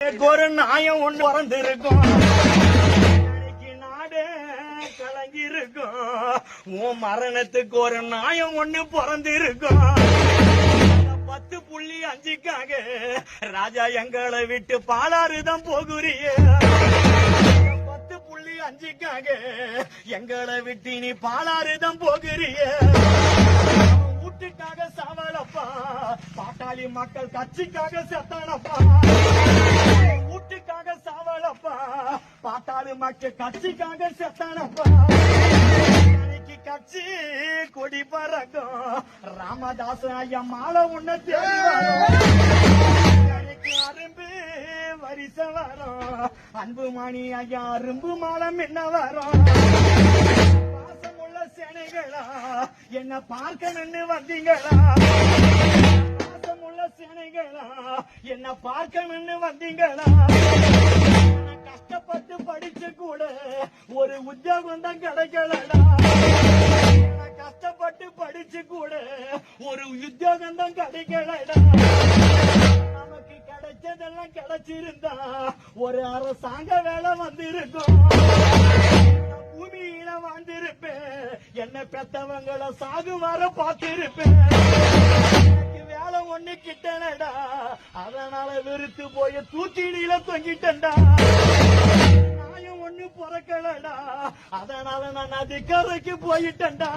ஒரு நாயம் ஒண்ணு பிறந்திருக்கும், நாடே கலங்கிருக்கும். உன் மரணத்துக்கு ஒரு நாயம் ஒண்ணு பிறந்திருக்கும். 10.5க்காக ராஜா எங்களை விட்டு பாலாறுதான் போகுறிய. 10.5க்காக எங்களை விட்டு நீ பாலாறுதான் போகுறிய. வீட்டுக்காக சாவலப்பா, பாட்டாளி மக்கள் கட்சிக்காக செத்தானப்பா. வீட்டுக்காக சாவலப்பா, பாட்டாளி மக்கள் கட்சிக்காக செத்தானப்பா. இன்னைக்கு கட்சி கொடி பறக்கும், ராமதாஸ் ஐயா மாலை உன்ன தேடி வரும். அரும்பு வரிசை வரும், அன்புமணி ஐயா அரும்பு மாலை என்ன வரும். சேனைகளா என்ன பார்க்கணும்னு வந்தீங்களா? பாசமுள்ள சேனைகளா என்ன பார்க்கணும்னு வந்தீங்களா? கஷ்டப்பட்டு படிச்சு கூட ஒரு உத்தியோகம் தான் கிடைக்கலடா. கஷ்டப்பட்டு படிச்சு கூட ஒரு உத்தியோகம் தான் கிடைக்கலடா. நமக்கு கிடைச்சதெல்லாம் கிடைச்சிருந்தா ஒரு அரசாங்க வேலை வந்திருக்கும். பூமியில வாழ்ந்திருப்பேன், என்ன பெத்தவங்களை சாகு வர பார்த்திருப்பேன். வேலை ஒண்ணு கிட்டனடா, அதனால வெறுத்து போய் தூக்கிடியில தொங்கிட்டா. நாயும் ஒண்ணு பிறக்கலடா, அதனால நான் நதிக்கரைக்கு போயிட்டேன்டா.